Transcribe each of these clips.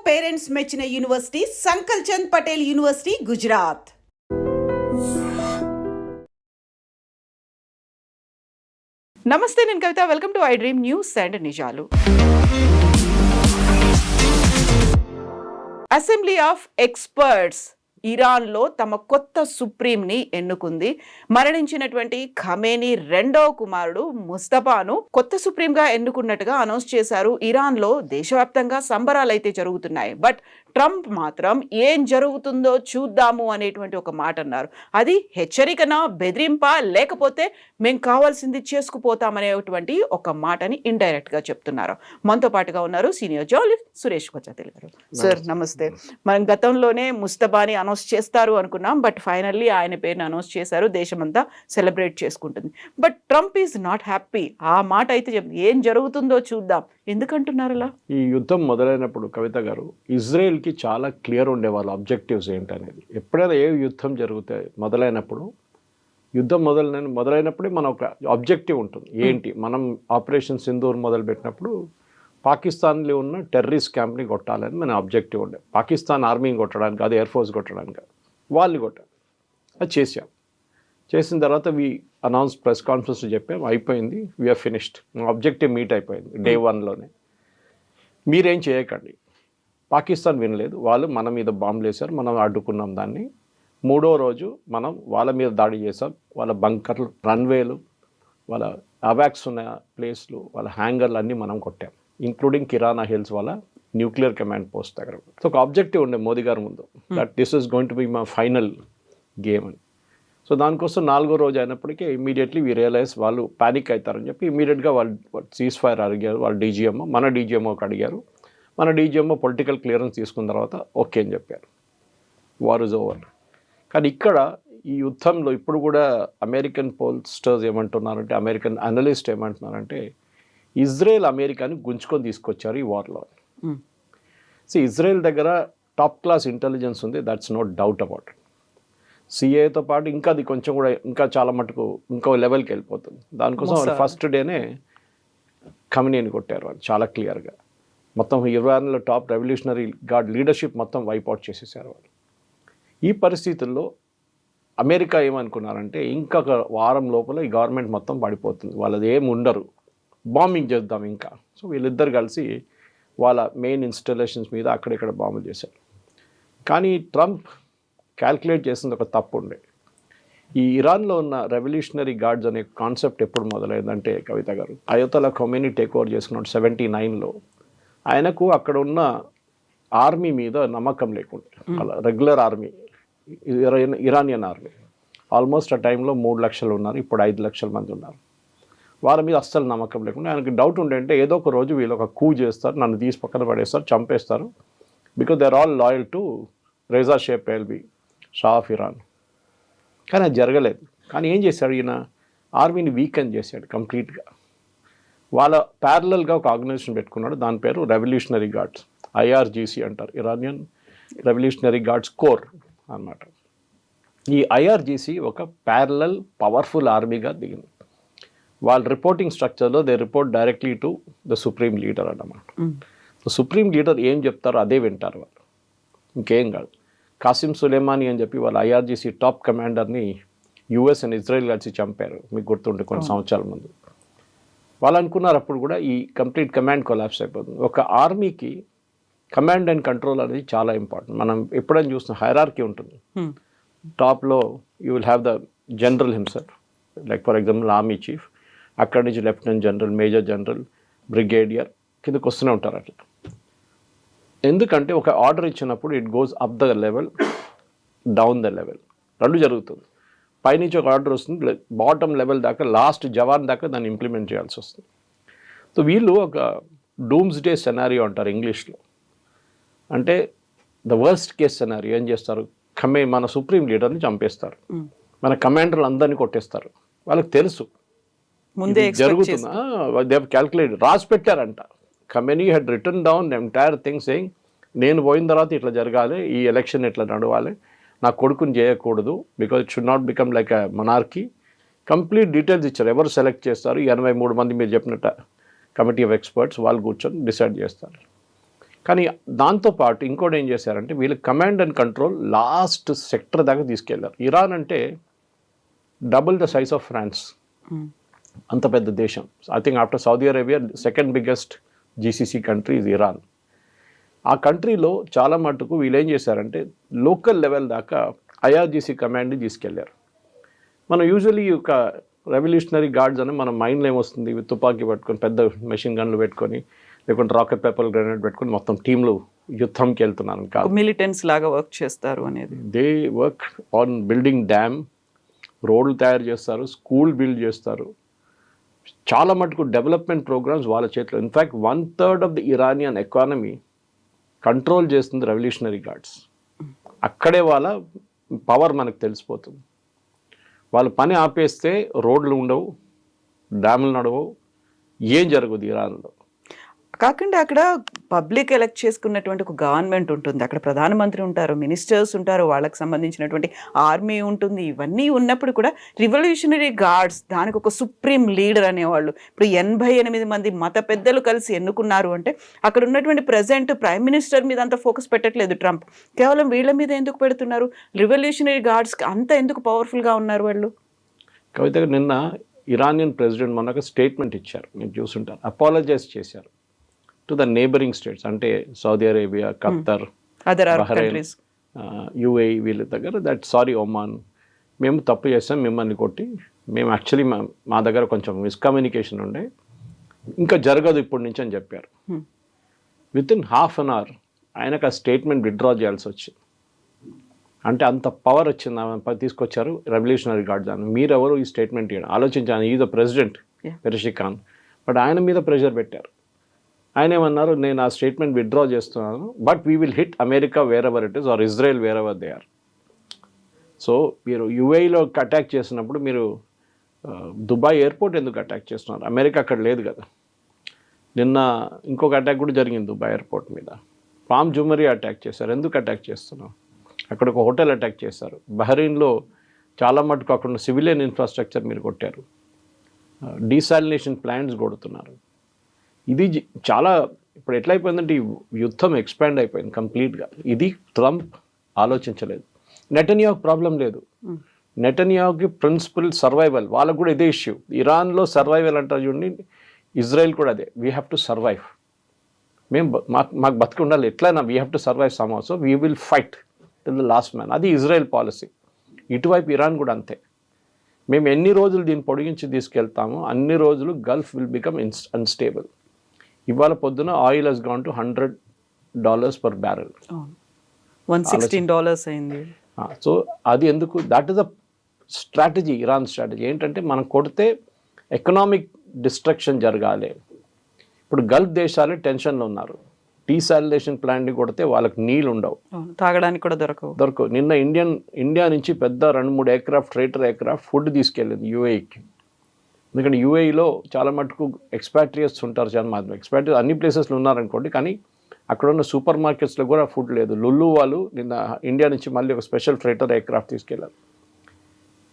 Parents మెచ్చిన university Sankalchand Patel university Gujarat. నమస్తే, నేను Kavitha. Welcome to I dream news and నిజాలు. అసెంబ్లీ ఆఫ్ ఎక్స్పర్ట్స్ ఇరాన్లో తమ కొత్త సుప్రీంని ఎన్నుకుంది. మరణించినటువంటి ఖమేనీ రెండవ కుమారుడు ముస్తఫాను కొత్త సుప్రీంగా ఎన్నుకున్నట్టుగా అనౌన్స్ చేశారు. ఇరాన్లో దేశవ్యాప్తంగా సంబరాలు అయితే జరుగుతున్నాయి. బట్ ట్రంప్ మాత్రం ఏం జరుగుతుందో చూద్దాము అనేటువంటి ఒక మాట అన్నారు. అది హెచ్చరికనా, బెదిరింపా, లేకపోతే మేము కావాల్సింది చేసుకుపోతామనేటువంటి ఒక మాటని ఇండైరెక్ట్ గా చెప్తున్నారు. మనతో పాటుగా ఉన్నారు సీనియర్ జర్నలిస్ట్ సురేష్ కొచ్చాతిల్ గారు. సార్ నమస్తే. మనం గతంలోనే ముస్తఫాని అనౌన్స్ చేస్తారు అనుకున్నాం, బట్ ఫైనల్లీ ఆయన పేరుని అనౌన్స్ చేశారు. దేశమంతా సెలబ్రేట్ చేసుకుంటుంది. But Trump is not happy. ఆ మాట అయితే ఏం జరుగుతుందో చూద్దాం ఎందుకంటున్నారు అలా? ఈ యుద్ధం మొదలైనప్పుడు కవిత గారు, ఇజ్రాయెల్కి చాలా క్లియర్ ఉండే వాళ్ళ ఆబ్జెక్టివ్స్ ఏంటనేది. ఎప్పుడైనా ఏ యుద్ధం జరిగితే మొదలైనప్పుడు యుద్ధం మొదలైనప్పుడే మన ఒక ఆబ్జెక్టివ్ ఉంటుంది. ఏంటి, మనం ఆపరేషన్ సింధూర్ మొదలుపెట్టినప్పుడు పాకిస్తాన్లో ఉన్న టెర్రరిస్ట్ క్యాంప్ని కొట్టాలని మన ఆబ్జెక్టివ్ ఉండే. పాకిస్తాన్ ఆర్మీని కొట్టడానికి, అది ఎయిర్ ఫోర్స్ కొట్టడానికి, వాళ్ళని కొట్టాలి. అది చేసాం. చేసిన తర్వాత అనౌన్స్ ప్రెస్ కాన్ఫరెన్స్ చెప్పాం, అయిపోయింది, వీఆర్ ఫినిష్డ్. ఆబ్జెక్టివ్ మీట్ అయిపోయింది డే 1లోనే. మీరేం చేయకండి. పాకిస్తాన్ వినలేదు, వాళ్ళు మన మీద బాంబులు వేశారు, మనం అడ్డుకున్నాం దాన్ని. 3వ రోజు మనం వాళ్ళ మీద దాడి చేసాం. వాళ్ళ బంకర్లు, రన్వేలు, వాళ్ళ అవాక్స్ ఉన్న ప్లేస్లు, వాళ్ళ హ్యాంగర్లు అన్నీ మనం కొట్టాం, ఇంక్లూడింగ్ కిరాణా హిల్స్ వాళ్ళ న్యూక్లియర్ కమాండ్ పోస్ట్ దగ్గర. సో ఒక ఆబ్జెక్టివ్ ఉండే మోదీ గారి ముందు, that this is going to be my final game అని. సో దానికోసం 4వ రోజు అయినప్పటికీ ఇమీడియట్లీ వీ రియలైజ్ వాళ్ళు ప్యానిక్ అవుతారని చెప్పి ఇమీడియట్గా వాళ్ళు సీజ్ ఫైర్ అడిగారు. వాళ్ళ డీజీఎంఓ, మన డీజీఎంఓకి అడిగారు. మన డీజీఎంఓ పొలిటికల్ క్లియరెన్స్ తీసుకున్న తర్వాత ఓకే అని చెప్పారు. War is over. కానీ ఇక్కడ ఈ యుద్ధంలో ఇప్పుడు కూడా అమెరికన్ పోల్స్టర్స్ ఏమంటున్నారంటే, అమెరికన్ అనలిస్ట్ ఏమంటున్నారంటే, ఇజ్రాయెల్ అమెరికాని గుంజుకొని తీసుకొచ్చారు ఈ వార్లో. సో ఇజ్రాయెల్ దగ్గర టాప్ క్లాస్ ఇంటెలిజెన్స్ ఉంది, that's no doubt about it. సిఏతో పాటు ఇంకా అది కొంచెం కూడా ఇంకా చాలా మటుకు ఇంకో లెవెల్కి వెళ్ళిపోతుంది. దానికోసం వాళ్ళు ఫస్ట్ డేనే ఖమేనీని కొట్టారు వాళ్ళు చాలా క్లియర్గా. మొత్తం ఇరాన్లో టాప్ రెవల్యూషనరీ గార్డ్ లీడర్షిప్ మొత్తం వైప్అవుట్ చేసేసారు వాళ్ళు. ఈ పరిస్థితుల్లో అమెరికా ఏమనుకున్నారంటే, ఇంకొక వారం లోపల ఈ గవర్నమెంట్ మొత్తం పడిపోతుంది, వాళ్ళది ఏమి ఉండరు, బాంబింగ్ చేద్దాం ఇంకా. సో వీళ్ళిద్దరు కలిసి వాళ్ళ మెయిన్ ఇన్స్టాలేషన్స్ మీద అక్కడిక్కడ బాంబులు చేశారు. కానీ ట్రంప్ క్యాల్కులేట్ చేసింది ఒక తప్పు ఉండే. ఈ ఇరాన్లో ఉన్న రెవల్యూషనరీ గార్డ్స్ అనే కాన్సెప్ట్ ఎప్పుడు మొదలైందంటే కవిత గారు, అయోతలా ఖొమేనీ టేక్ ఓవర్ చేసుకున్నాడు 79లో. ఆయనకు అక్కడ ఉన్న ఆర్మీ మీద నమ్మకం లేకుండా, వాళ్ళ regular army, Iranian army almost ఆ టైంలో 3 లక్షలు ఉన్నారు, ఇప్పుడు 5 లక్షల మంది ఉన్నారు. వాళ్ళ మీద అస్సలు నమ్మకం లేకుండా ఆయనకి డౌట్ ఉండే, ఏదో ఒక రోజు వీళ్ళు ఒక కూ చేస్తారు, నన్ను తీసి పక్కన పడేస్తారు, చంపేస్తారు, because they are all loyal to Reza Shah Pahlavi, Shah of Iran. కానీ అది జరగలేదు. కానీ ఏం చేశాడు ఈయన, ఆర్మీని వీకెన్ చేశాడు కంప్లీట్గా. వాళ్ళ ప్యారలల్గా ఒక ఆర్గనైజేషన్ పెట్టుకున్నాడు, దాని పేరు రెవల్యూషనరీ గార్డ్స్, ఐఆర్జీసీ అంటారు, ఇరానియన్ రెవల్యూషనరీ గార్డ్స్ కోర్ అన్నమాట. ఈ ఐఆర్జీసీ ఒక ప్యారలల్ పవర్ఫుల్ ఆర్మీగా దిగింది. వాళ్ళ రిపోర్టింగ్ స్ట్రక్చర్లో they report directly to the supreme leader అన్నమాట. సుప్రీం లీడర్ ఏం చెప్తారో అదే వింటారు వాళ్ళు, ఇంకేం కాదు. కాసిం సులేమానీ అని చెప్పి వాళ్ళ ఐఆర్జీసీ టాప్ కమాండర్ని యుఎస్ అండ్ ఇజ్రాయెల్ కలిసి చంపారు, మీకు గుర్తుండే కొన్ని సంవత్సరాల ముందు. వాళ్ళు అనుకున్నారు అప్పుడు కూడా ఈ కంప్లీట్ కమాండ్ కొలాప్స్ అయిపోతుంది. ఒక ఆర్మీకి కమాండ్ అండ్ కంట్రోల్ అనేది చాలా ఇంపార్టెంట్. మనం ఎప్పుడైనా చూసిన హైరార్కీ ఉంటుంది. టాప్లో you will have the general himself, like for example army chief, అక్కడి నుంచి lieutenant general, major general, brigadier కిందకు వస్తూనే ఉంటారు అట్లా. ఎందుకంటే ఒక ఆర్డర్ ఇచ్చినప్పుడు it goes up the level, down the level, రెండు జరుగుతుంది. పైనుంచి ఒక ఆర్డర్ వస్తుంది, బాటమ్ లెవెల్ దాకా, లాస్ట్ జవాన్ దాకా దాన్ని ఇంప్లిమెంట్ చేయాల్సి వస్తుంది. సో వీళ్ళు ఒక డూమ్స్ డే సెనారియో అంటారు ఇంగ్లీష్లో. అంటే ద వర్స్ట్ కేస్ సెనారియో ఏం చేస్తారు, మన సుప్రీం లీడర్ని చంపేస్తారు, మన కమాండర్లు అందరినీ కొట్టేస్తారు. వాళ్ళకి తెలుసు ముందే జరుగుతుంది, దే క్యాల్కులేట్, రాసి పెట్టారంట. Khamenei had written down entire thing saying, నేను పోయిన తర్వాత ఇట్లా జరగాలి, ఈ ఎలక్షన్ ఇట్లా నడవాలి, నా కొడుకుని చేయకూడదు, because it should not become like a monarchy. Complete details ఇచ్చారు, ఎవరు సెలెక్ట్ చేస్తారు, 83 మంది మీరు చెప్పినట్టు కమిటీ ఆఫ్ ఎక్స్పర్ట్స్ వాళ్ళు కూర్చొని డిసైడ్ చేస్తారు. కానీ దాంతోపాటు ఇంకోటి ఏం చేశారంటే వీళ్ళు command and control last sector దాకా తీసుకెళ్లారు. ఇరాన్ అంటే double the size of France, అంత పెద్ద దేశం. I think after Saudi Arabia second biggest GCC country is Iran. ఆ కంట్రీలో చాలా మటుకు వీళ్ళు ఏం చేశారంటే లోకల్ లెవెల్ దాకా ఐఆర్జీసీ కమాండ్ని తీసుకెళ్లారు. మనం యూజువలీ ఒక రెవల్యూషనరీ గార్డ్స్ అని మన మైండ్లో ఏమొస్తుంది, తుపాకీ పట్టుకొని పెద్ద మెషిన్ గన్లు పెట్టుకొని లేకుంటే రాకెట్ పేపర్ గ్రెనేడ్ పెట్టుకొని మొత్తం టీంలు యుద్ధంకి వెళ్తున్నాను కాదు. మిలిటెంట్స్ లాగా వర్క్ చేస్తారు అనేది. They work on building dam, రోడ్లు తయారు చేస్తారు, స్కూల్ బిల్డ్ చేస్తారు. చాలా మటుకు డెవలప్మెంట్ ప్రోగ్రామ్స్ వాళ్ళ చేతిలో. In fact 1/3 of the Iranian economy control చేస్తుంది రెవల్యూషనరీ గార్డ్స్. అక్కడే వాళ్ళ పవర్ మనకు తెలిసిపోతుంది. వాళ్ళు పని ఆపేస్తే రోడ్లు ఉండవు, డ్యాములు నడవవు, ఏం జరగదు ఇరాన్లో. కాకుండా అక్కడ పబ్లిక్ ఎలక్ట్ చేసుకున్నటువంటి ఒక గవర్నమెంట్ ఉంటుంది, అక్కడ ప్రధానమంత్రి ఉంటారు, మినిస్టర్స్ ఉంటారు, వాళ్ళకి సంబంధించినటువంటి ఆర్మీ ఉంటుంది. ఇవన్నీ ఉన్నప్పుడు కూడా రివల్యూషనరీ గార్డ్స్ దానికి ఒక సుప్రీం లీడర్ అనేవాళ్ళు. ఇప్పుడు 88 మంది మత పెద్దలు కలిసి ఎన్నుకున్నారు అంటే అక్కడ ఉన్నటువంటి ప్రెసెంట్ ప్రైమ్ మినిస్టర్ మీద అంత ఫోకస్ పెట్టట్లేదు ట్రంప్, కేవలం వీళ్ళ మీద ఎందుకు పెడుతున్నారు? రివల్యూషనరీ గార్డ్స్కి అంత ఎందుకు పవర్ఫుల్గా ఉన్నారు వాళ్ళు? కవిత, నిన్న ఇరానియన్ ప్రెసిడెంట్ మొన్న స్టేట్మెంట్ ఇచ్చారు, మీరు చూసుంటారు. అపాలజైజ్ చేశారు టు ద నేబరింగ్ స్టేట్స్, అంటే Saudi Arabia, Khattar, Bahrain, UAE వీళ్ళ దగ్గర. దట్ సారీ ఒమాన్, మేము తప్పు చేస్తాం, మిమ్మల్ని కొట్టి మేము యాక్చువల్లీ మా దగ్గర కొంచెం మిస్కమ్యూనికేషన్ ఉండే, ఇంకా జరగదు ఇప్పటి నుంచి అని చెప్పారు. వితిన్ హాఫ్ అన్ అవర్ ఆయనకు ఆ స్టేట్మెంట్ విత్డ్రా చేయాల్సి వచ్చింది. అంటే అంత పవర్ వచ్చింది, తీసుకొచ్చారు రెవల్యూషనరీ గార్డ్స్ అని. మీరెవరు ఈ స్టేట్మెంట్ ఇవ్వడం? ఆలోచించాను, ఈ ద ప్రెసిడెంట్ పెరిషిఖాన్, బట్ ఆయన మీద ప్రెషర్ పెట్టారు. ఆయన ఏమన్నారు, నేను ఆ స్టేట్మెంట్ విత్డ్రా చేస్తున్నాను, but we will hit America wherever it is or Israel wherever they are. So మీరు యుఏఈలో అటాక్ చేసినప్పుడు మీరు దుబాయ్ ఎయిర్పోర్ట్ ఎందుకు అటాక్ చేస్తున్నారు? అమెరికా అక్కడ లేదు కదా. నిన్న ఇంకొక అటాక్ కూడా జరిగింది దుబాయ్ ఎయిర్పోర్ట్ మీద. పామ్ జుమరీ అటాక్ చేశారు, ఎందుకు అటాక్ చేస్తున్నాం? అక్కడ ఒక హోటల్ అటాక్ చేశారు. బహ్రెయిన్లో చాలా మటుకు అక్కడ సివిలియన్ ఇన్ఫ్రాస్ట్రక్చర్ మీరు కొట్టారు. డీసాలినేషన్ ప్లాంట్స్ కొడుతున్నారు. ఇది చాలా ఇప్పుడు ఎట్లయిపోయిందంటే ఈ యుద్ధం ఎక్స్పాండ్ అయిపోయింది కంప్లీట్గా. ఇది ట్రంప్ ఆలోచించలేదు. నెటన్యాహు ప్రాబ్లం లేదు. నెటన్యాహుకి ప్రిన్సిపల్ సర్వైవల్, వాళ్ళకు కూడా ఇదే ఇష్యూ. ఇరాన్లో సర్వైవల్ అంటారు చూడండి, ఇజ్రాయెల్ కూడా అదే. వీ హ్యావ్ టు సర్వైవ్, మేము మాకు బతికి ఉండాలి ఎట్లయినా, we have to survive somehow, so we will fight till the last man. అది ఇజ్రాయెల్ పాలసీ. ఇటువైపు ఇరాన్ కూడా అంతే. మేము ఎన్ని రోజులు దీన్ని పొడిగించి తీసుకెళ్తామో అన్ని రోజులు గల్ఫ్ విల్ బికమ్ అన్స్టేబుల్. ఇవాళ పొద్దున oil has gone to $100 per barrel, $116 అయింది. సో అది ఎందుకు? That is the strategy, Iran strategy. ఏంటంటే మనం కొడితే ఎకనామిక్ డిస్ట్రక్షన్ జరగాలి. ఇప్పుడు గల్ఫ్ దేశాలే టెన్షన్లో ఉన్నారు. డీసాలినేషన్ ప్లాంట్ని కొడితే వాళ్ళకి నీళ్ళు ఉండవు, తాగడానికి కూడా దొరకవు. నిన్న ఇండియా నుంచి పెద్ద 2-3 ఎయిర్క్రాఫ్ట్, ఫ్రైటర్ ఎయిర్క్రాఫ్ట్ ఫుడ్ తీసుకెళ్ళింది యుఏఈకి. ఎందుకంటే యుఏఈలో చాలా మటుకు ఎక్స్పాట్రియట్స్ ఉంటారు. చాలా మంది ఎక్స్పాట్రియట్స్ అన్ని ప్లేసెస్లో ఉన్నారనుకోండి, కానీ అక్కడ ఉన్న సూపర్ మార్కెట్స్లో కూడా ఫుడ్ లేదు. లుల్లు వాళ్ళు నిన్న ఇండియా నుంచి మళ్ళీ ఒక స్పెషల్ ఫ్రైటర్ ఎయిర్క్రాఫ్ట్ తీసుకెళ్ళారు.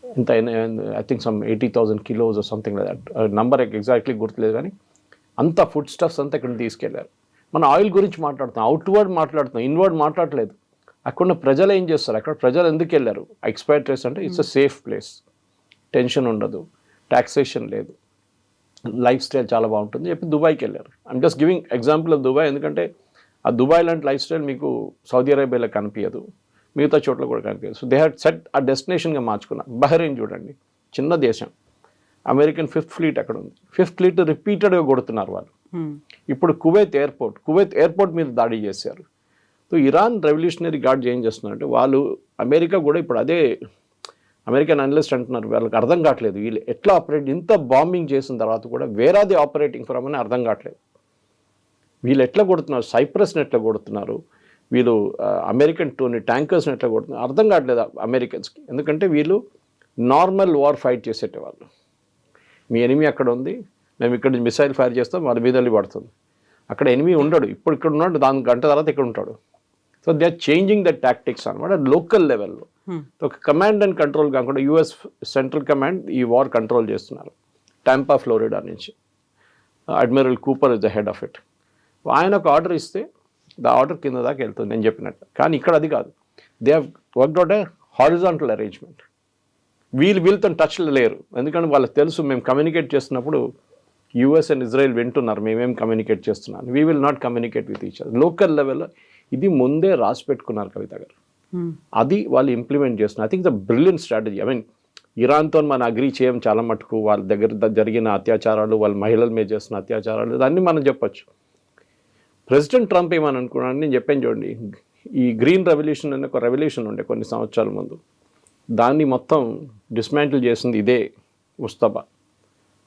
ఇంత I think some 80,000 kilos something like that. Number exactly గుర్తులేదు, కానీ అంత ఫుడ్ స్టఫ్స్ అంతా ఇక్కడ తీసుకెళ్లారు. మన ఆయిల్ గురించి మాట్లాడుతున్నాం, అవుట్వర్డ్ మాట్లాడుతున్నాం, ఇన్వర్డ్ మాట్లాడలేదు. అక్కడ ప్రజలు ఏం చేస్తారు? అక్కడ ప్రజలు ఎందుకు వెళ్ళారు? ఎక్స్పాట్రియట్స్ అంటే it's a safe place, tension ఉండదు, టాక్సేషన్ లేదు, లైఫ్ స్టైల్ చాలా బాగుంటుంది చెప్పి దుబాయ్కి వెళ్ళారు. I'm just giving example of Dubai, ఎందుకంటే ఆ దుబాయ్ లాంటి లైఫ్ స్టైల్ మీకు సౌదీ అరేబియాలో కనిపించదు, మిగతా చోట్ల కూడా కనిపించదు. సో దే హ్యాడ్ సెట్ ఆ డెస్టినేషన్గా మార్చుకున్నారు. బహ్రెయిన్ చూడండి, చిన్న దేశం, అమెరికన్ 5th ఫ్లీట్ అక్కడ ఉంది. 5th ఫ్లీట్ రిపీటెడ్గా కొడుతున్నారు వాళ్ళు. ఇప్పుడు కువైత్ ఎయిర్పోర్ట్ మీద దాడి చేశారు. సో ఇరాన్ రెవల్యూషనరీ గార్డ్స్ ఏం చేస్తున్నారంటే వాళ్ళు, అమెరికా కూడా ఇప్పుడు అదే అమెరికన్ అనలిస్ట్ అంటున్నారు, వాళ్ళకి అర్థం కావట్లేదు వీళ్ళు ఎట్లా ఆపరేట్, ఇంత బాంబింగ్ చేసిన తర్వాత కూడా where are they operating from అని అర్థం కావట్లేదు. వీళ్ళు ఎట్లా కొడుతున్నారు, సైప్రస్ని ఎట్లా కొడుతున్నారు, వీళ్ళు అమెరికన్ ట్యాంకర్స్ని ఎట్లా కొడుతున్నారు అర్థం కావట్లేదు అమెరికన్స్కి. ఎందుకంటే వీళ్ళు నార్మల్ వార్ ఫైట్ చేసేటవాళ్ళు. మీ ఎనిమీ అక్కడ ఉంది, మేము ఇక్కడ నుంచి మిసైల్ ఫైర్ చేస్తాం, వాళ్ళ మీద వెళ్ళి పడుతుంది. అక్కడ ఎనిమీ ఉండడు, ఇప్పుడు ఇక్కడ ఉన్నాడు, దాని గంట తర్వాత ఇక్కడ ఉంటాడు. So they are changing the tactics అనమాట లోకల్ లెవెల్లో. ఒక కమాండ్ అండ్ కంట్రోల్ కాకుండా యుఎస్ సెంట్రల్ కమాండ్ ఈ వార్ కంట్రోల్ చేస్తున్నారు. టాంపా, ఫ్లోరిడా నుంచి admiral Cooper is the head of it. ఆయన ఒక ఆర్డర్ ఇస్తే ద ఆర్డర్ కింద దాకా వెళ్తుంది నేను చెప్పినట్టు. కానీ ఇక్కడ అది కాదు, they have worked out A horizontal arrangement. వీళ్ళతో టచ్లో లేరు, ఎందుకంటే వాళ్ళకి తెలుసు మేము కమ్యూనికేట్ చేస్తున్నప్పుడు యూఎస్ అండ్ ఇజ్రాయెల్ వింటున్నారు మేమేం కమ్యూనికేట్ చేస్తున్నాను. We will not communicate with each other. Local లెవెల్లో ఇది ముందే రాసి పెట్టుకున్నారు కవిత గారు, అది వాళ్ళు ఇంప్లిమెంట్ చేస్తున్నారు. I think the brilliant strategy. I mean ఇరాన్తో మనం అగ్రీ చేయం చాలా మటుకు, వాళ్ళ దగ్గర జరిగిన అత్యాచారాలు, వాళ్ళ మహిళల మీద చేస్తున్న అత్యాచారాలు, దాన్ని మనం చెప్పొచ్చు. ప్రెసిడెంట్ ట్రంప్ ఏమని అనుకున్నాను నేను చెప్పాను చూడండి, ఈ గ్రీన్ రెవల్యూషన్ అనే ఒక రెవల్యూషన్ ఉండే కొన్ని సంవత్సరాల ముందు, దాన్ని మొత్తం డిస్మాంటిల్ చేసింది ఇదే Mustafa.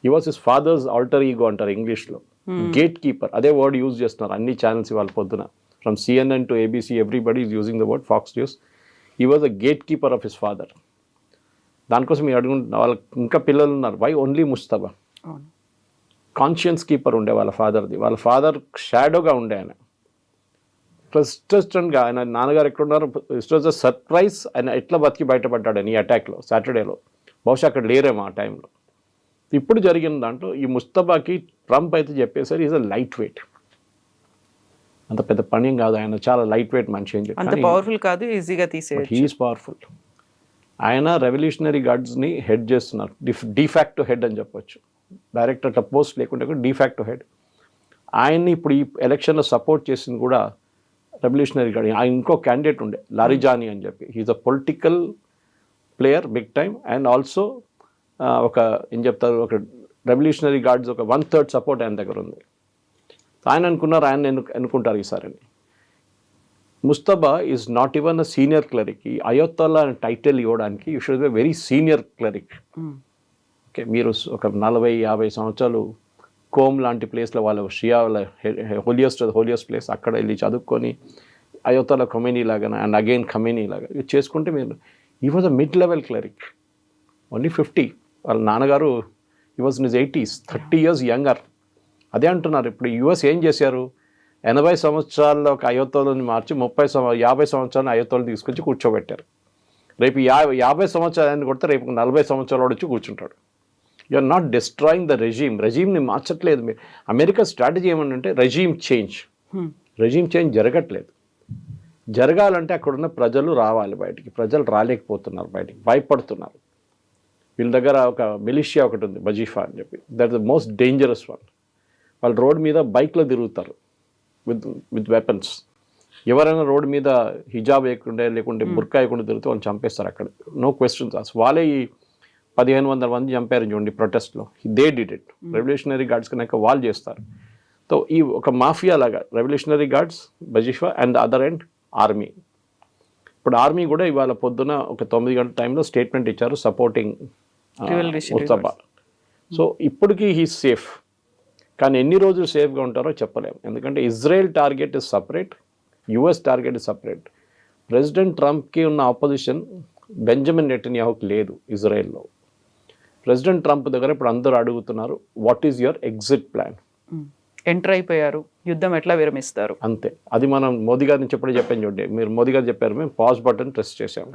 He was his father's alter ego అంటారు ఇంగ్లీష్లో, గేట్ కీపర్, అదే వర్డ్ యూజ్ చేస్తున్నారు అన్ని ఛానల్స్ ఇవాళ పొద్దున. From CNN to ABC, everybody is using the word. Fox News. He was a gatekeeper of his father. దానికోసం మీరు అడుగుంటున్న వాళ్ళకి ఇంకా పిల్లలు ఉన్నారు. Why only Mustafa? Conscience keeper ఉండే వాళ్ళ ఫాదర్ది. వాళ్ళ ఫాదర్ షాడోగా ఉండే ఆయన. ప్రెసిడెంట్గా ఆయన నాన్నగారు ఎక్కడున్నారు, ఇట్ వాజ్ అ సర్ప్రైజ్. ఆయన ఎట్లా బతికి బయటపడ్డాడు అని ఈ అటాక్లో సాటర్డేలో. బహుశా అక్కడ లేరేమో ఆ టైంలో. ఇప్పుడు జరిగిన దాంట్లో ఈ ముస్తఫాకి ట్రంప్ అయితే చెప్పేసరి ఈజ్ అ లైట్ వెయిట్, అంత పెద్ద పని కాదు, ఆయన చాలా లైట్ వెయిట్ మనిషి అని చెప్పి. అంత పవర్ఫుల్ కాదు, ఈజీగా తీసేయచ్చు. He is powerful. ఆయన రెవల్యూషనరీ గార్డ్స్ని హెడ్ చేస్తున్నారు, డిఫాక్టో హెడ్ అని చెప్పొచ్చు. డైరెక్టర్ అట్లా పోస్ట్ లేకుంటే కూడా డిఫాక్టో హెడ్. ఆయన్ని ఇప్పుడు ఈ ఎలక్షన్లో సపోర్ట్ చేసింది కూడా రెవల్యూషనరీ గార్డ్. ఆయన ఇంకో క్యాండిడేట్ ఉండే లారిజానీ అని చెప్పి, he is a political player big time, and also ఒక ఏం చెప్తారు, ఒక రెవల్యూషనరీ గార్డ్స్ ఒక 1/3 సపోర్ట్ ఆయన దగ్గర ఉంది. ఆయన అనుకున్నారు ఆయన అనుకుంటారు ఈసారి. Mustafa is not even a senior క్లరిక్. ఈ అయోత్తల్లా అనే టైటిల్ ఇవ్వడానికి you should be very senior క్లరిక్. Okay, మీరు ఒక 40-50 సంవత్సరాలు కోమ్ లాంటి ప్లేస్లో వాళ్ళ షియా హోలియస్ట్ ప్లేస్ అక్కడ వెళ్ళి చదువుకొని అయోత్తల్లా ఖొమేనీ లాగా అండ్ అగైన్ ఖమేనీ లాగా ఇది చేసుకుంటే మీరు, ఈ was a mid level క్లరిక్, only 50. వాళ్ళ నాన్నగారు ఈ was in his 80s, 30 years younger. అదే అంటున్నారు. ఇప్పుడు యుఎస్ ఏం చేశారు, 80 సంవత్సరాల్లో ఒక అయోత్తోలని మార్చి 50 సంవత్సరాలు అయోత్తోలు తీసుకొచ్చి కూర్చోబెట్టారు. రేపు 50 సంవత్సరాలు కొడితే రేపు 40 సంవత్సరాలు వచ్చి కూర్చుంటాడు. You are not destroying the రెజీమ్ని మార్చట్లేదు మీరు. అమెరికా స్ట్రాటజీ ఏమంటే రెజీమ్ చేంజ్ జరగట్లేదు. జరగాలంటే అక్కడున్న ప్రజలు రావాలి బయటికి. ప్రజలు రాలేకపోతున్నారు బయటికి, భయపడుతున్నారు. వీళ్ళ దగ్గర ఒక మిలిషియా ఒకటి ఉంది బజీఫా అని చెప్పి, that the most dangerous one. వాళ్ళు రోడ్ మీద బైక్లో తిరుగుతారు విత్ వెపన్స్. ఎవరైనా రోడ్ మీద హిజాబ్ వేయకుండా లేకుంటే బుర్కా వేయకుండా తిరిగితే వాళ్ళు చంపేస్తారు అక్కడ, నో క్వశ్చన్స్ ఆస్. వాళ్ళే ఈ 1500 మంది చంపారు చూడండి ప్రొటెస్ట్లో, they did it. Revolutionary guards కనుక వాళ్ళు చేస్తారు. సో ఈ ఒక మాఫియా లాగా రెవల్యూషనరీ గార్డ్స్, బజీఫా and the other end army. ఇప్పుడు ఆర్మీ కూడా ఇవాళ పొద్దున ఒక 9 గంటల టైంలో స్టేట్మెంట్ ఇచ్చారు సపోర్టింగ్ ముస్తఫా. సో ఇప్పటికీ హీ సేఫ్, కానీ ఎన్ని రోజులు సేఫ్గా ఉంటారో చెప్పలేము. ఎందుకంటే ఇజ్రాయెల్ target is separate, US target is separate. President ట్రంప్కి ఉన్న ఆపోజిషన్ బెంజమిన్ నెటన్యాహుకి లేదు ఇజ్రాయెల్లో. ప్రెసిడెంట్ ట్రంప్ దగ్గర ఇప్పుడు అందరూ అడుగుతున్నారు, what is your exit plan? Enter అయిపోయారు, యుద్ధం ఎట్లా విరమిస్తారు అంతే. అది మనం మోదీ గారిని చెప్పాను చూడండి, మీరు మోదీ గారు చెప్పారు మేము పాజ్ బటన్ ప్రెస్ చేసాము,